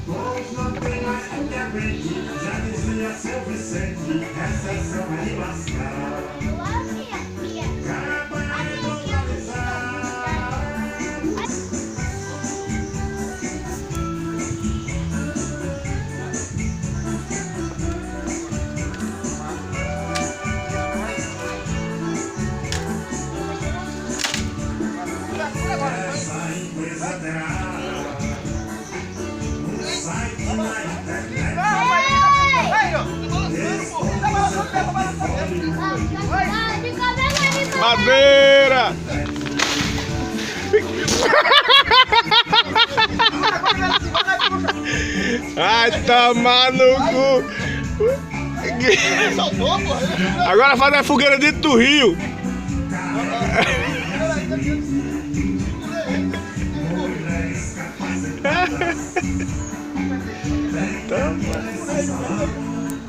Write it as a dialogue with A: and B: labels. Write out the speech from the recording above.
A: Pois não tem mais que aguente, já dizia seu Vicente, essa é só de lascar. Trabalho globalizado. Essa empresa terá um site na internet.
B: Madeira! Ai, tomar no cu! Agora faz a fogueira dentro do rio!
A: Mulheres capazes de